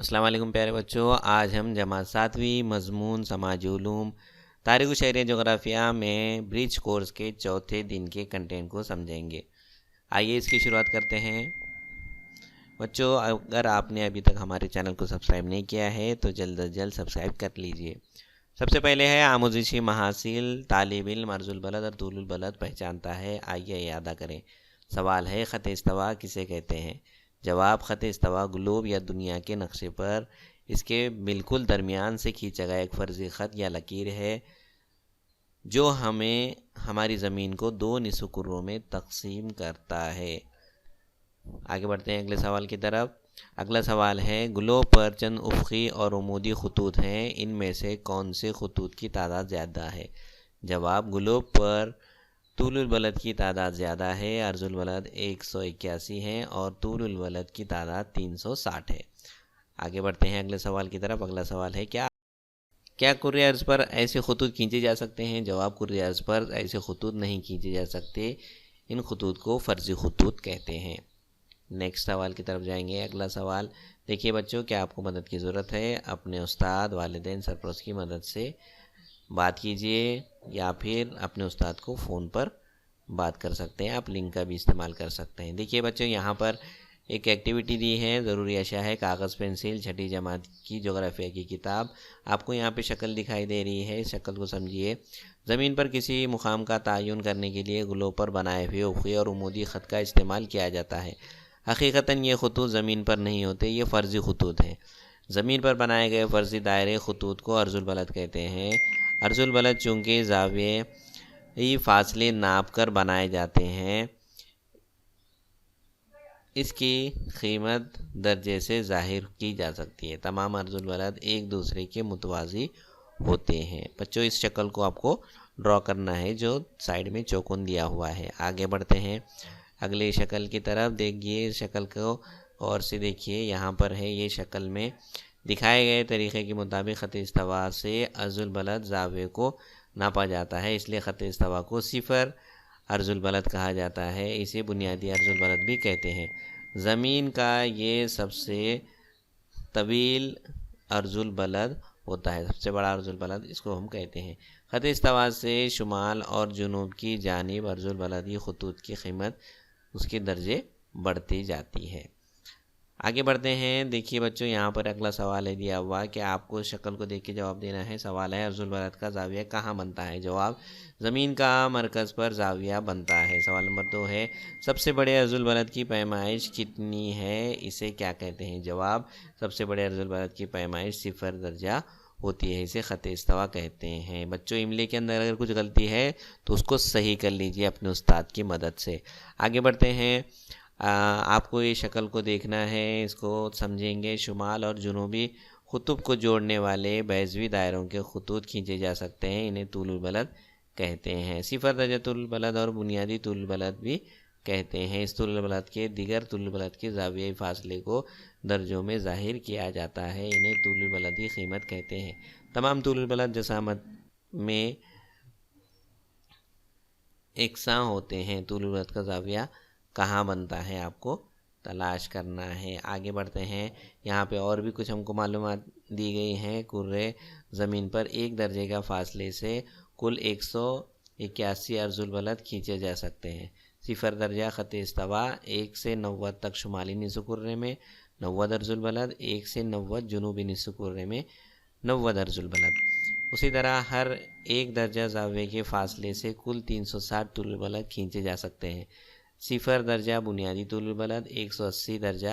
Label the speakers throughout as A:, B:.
A: अस्सलाम वालेकुम प्यारे बच्चों। आज हम जमात सातवीं मज़मून समाज उलूम तारीख़ शहर जोग्राफिया में ब्रिज कोर्स के चौथे दिन के कंटेंट को समझेंगे। आइए इसकी शुरुआत करते हैं। बच्चों, अगर आपने अभी तक हमारे चैनल को सब्सक्राइब नहीं किया है तो जल्द अज जल्द सब्सक्राइब कर लीजिए। सबसे पहले है आमोज़िशी महासिल तालिब इल्म अर्जुल बलद और तूलुल बलद पहचानता है। आइए यादा करें। सवाल है, ख़त इस्तवा किसे कहते हैं? जवाब, ख़त इस्तवा ग्लोब या दुनिया के नक्शे पर इसके बिल्कुल दरमियान से खींचा गया एक फ़र्ज़ी ख़त या लकीर है जो हमें हमारी ज़मीन को दो निसुकुरों में तकसीम करता है। आगे बढ़ते हैं अगले सवाल की तरफ। अगला सवाल है, ग्लोब पर चंद उफ़क़ी और उमूदी ख़ुतूत हैं, इनमें से कौन से ख़ुतूत की तादाद ज़्यादा है? जवाब, ग्लोब पर तूलुल बलद की तादाद ज़्यादा है। अर्जुल बलद 181 है और तूलुल बलद की तादाद 360 है। आगे बढ़ते हैं अगले सवाल की तरफ। अगला सवाल है, क्या कुर्रे अर्ज़ पर ऐसे ख़ुतूत खींचे जा सकते हैं? जवाब, कुर्रे अर्ज़ पर ऐसे ख़ुतूत नहीं खींचे जा सकते। इन ख़ुतूत को फ़र्ज़ी ख़ुतूत कहते हैं। नेक्स्ट सवाल की तरफ जाएंगे। अगला सवाल देखिए बच्चों, क्या आपको मदद की ज़रूरत है? अपने उस्ताद, वालिदैन, सरपरस्त की मदद से बात कीजिए या फिर अपने उस्ताद को फ़ोन पर बात कर सकते हैं। आप लिंक का भी इस्तेमाल कर सकते हैं। देखिए बच्चों, यहाँ पर एक एक्टिविटी दी है। ज़रूरी अशिया है कागज़, पेंसिल, छठी जमात की जोग्राफिया की किताब। आपको यहाँ पे शक्ल दिखाई दे रही है, इस शक्ल को समझिए। ज़मीन पर किसी मुकाम का तयन करने के लिए ग्लोब पर बनाए हुए उफ़क़ी और उमूदी ख़त का इस्तेमाल किया जाता है। हकीकतन ये ख़ुतूत ज़मीन पर नहीं होते, ये फ़र्ज़ी ख़ुतूत हैं। ज़मीन पर बनाए गए फ़र्ज़ी दायरे ख़ुतूत को अर्जुल बलद कहते हैं। अर्जुल बलद चूँकि ज़ाविये फ़ासले नाप कर बनाए जाते हैं, इसकी कीमत दर्जे से ज़ाहिर की जा सकती है। तमाम अर्जुल बलद एक दूसरे के मुतवाज़ी होते हैं। बच्चों, इस शक्ल को आपको ड्रॉ करना है जो साइड में चौकोन दिया हुआ है। आगे बढ़ते हैं अगले शक्ल की तरफ। देखिए इस शक्ल को और से देखिए, यहाँ पर है ये शक्ल में दिखाए गए तरीक़े के मुताबिक ख़त इस्तवा से अर्जुल बलद ज़ाविये को नापा जाता है, इसलिए ख़त इस्तवा को सिफ़र अर्जुल बलद कहा जाता है। इसे बुनियादी अर्जुल बलद भी कहते हैं। ज़मीन का ये सबसे तवील अर्जुल बलद होता है, सबसे बड़ा अर्जुल बलद इसको हम कहते हैं। ख़त इस्तवा से शुमाल और जुनूब की जानिब अर्जुल बलद की ख़ुतूत की कीमत उसके दर्जे बढ़ती जाती है। आगे बढ़ते हैं। देखिए बच्चों, यहाँ पर अगला सवाल है दिया हुआ कि आपको शक्ल को देख के जवाब देना है। सवाल है, अर्जुल बलद का ज़ाविया कहाँ बनता है? जवाब, ज़मीन का मरकज़ पर ज़ाविया बनता है। सवाल नंबर 2 है, सबसे बड़े अर्जुल बलद की पैमाइश कितनी है? इसे क्या कहते हैं? जवाब, सबसे बड़े अर्जुल बलद की पैमाइश 0 दर्जा होती है, इसे ख़त इस्तवा कहते हैं। बच्चों, इमले के अंदर अगर कुछ गलती है तो उसको सही कर लीजिए अपने उस्ताद की मदद से। आगे बढ़ते हैं। आपको ये शक्ल को देखना है, इसको समझेंगे। शुमाल और जुनूबी क़ुतुब को जोड़ने वाले बैज़वी दायरों के ख़ुतूत खींचे जा सकते हैं, इन्हें तूलुल बलद कहते हैं। 0 दर्जा तूलुल बलद और बुनियादी तूलुल बलद भी कहते हैं। इस तूलुल बलद के दिगर तूलुल बलद के ज़ावियाई फ़ासले को दर्जों में ज़ाहिर किया जाता है, इन्हें तूलुल बलद की कीमत कहते हैं। तमाम तूलुल बलद जसामत में एकसां होते हैं। तूलुल बलद का ज़ाविया कहाँ बनता है आपको तलाश करना है। आगे बढ़ते हैं। यहाँ पे और भी कुछ हमको मालूमात दी गई हैं। कुर्रे ज़मीन पर एक दर्जे का फासले से कुल 181 अर्जुल बलद खींचे जा सकते हैं। 0 दर्जा ख़त इस्तवा 1 से 90 तक शुमाली निसफ़ कुर्रे में 90 अर्जुल बलद, 1 से 90 जुनूबी निसफ़ कुर्रे में 90 अर्जुल बलद। उसी तरह हर एक दर्जा ज़ाविये के फ़ासले से कुल 360 तूलुल बलद खींचे जा सकते हैं। 0 दर्जा बुनियादी तूलुल बलद, 180 दर्जा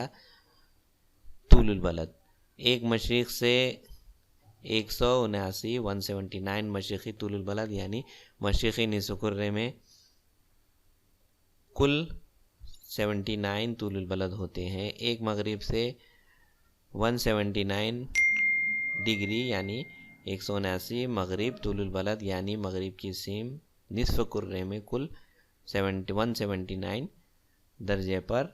A: तूलुल बलद। एक मशरिक़ से 179 179 मशरिक़ी तूलुल बलद यानी मशरिक़ी निसफ़ कुर्रे में कुल 79 तूलुल बलद होते हैं। एक मगरिब से 179 डिग्री यानी 179 मगरिब तूलुल बलद यानी मगरिब की सीम निसफ़ कुर्रे में कुल 179 दर्जे पर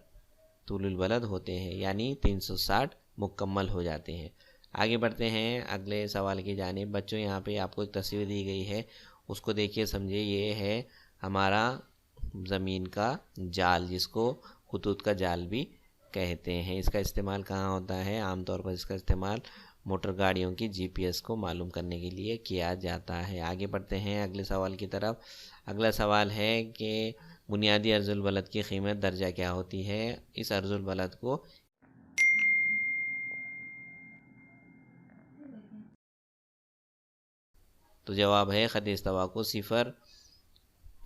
A: तूलुल बलद होते हैं, यानी 360 मुकम्मल हो जाते हैं। आगे बढ़ते हैं अगले सवाल की जानिब। बच्चों, यहाँ पे आपको एक तस्वीर दी गई है, उसको देखिए समझिए। ये है हमारा ज़मीन का जाल, जिसको ख़ुतूत का जाल भी कहते हैं। इसका इस्तेमाल कहाँ होता है? आमतौर पर इसका इस्तेमाल मोटर गाड़ियों की जीपीएस को मालूम करने के लिए किया जाता है। आगे बढ़ते हैं अगले सवाल की तरफ। अगला सवाल है कि बुनियादी अर्जुल बलद की कीमत दर्जा क्या होती है? इस अर्जुल बलद को तो जवाब है ख़त इस्तवा को सिफ़र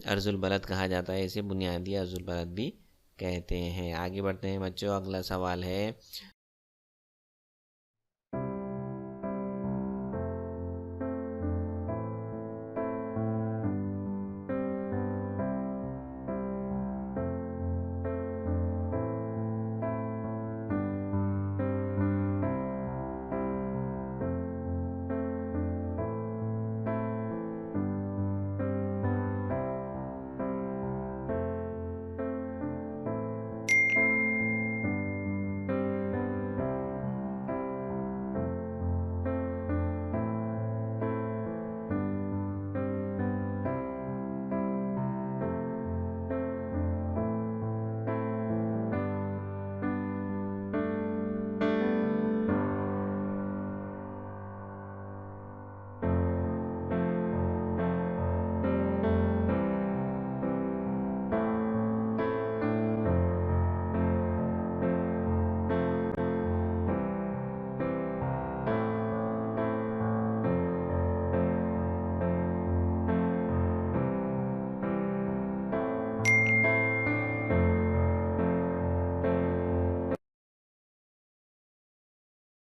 A: अर्जुल बलद कहा जाता है। इसे बुनियादी अर्जुल बलद भी कहते हैं। आगे बढ़ते हैं बच्चों। अगला सवाल है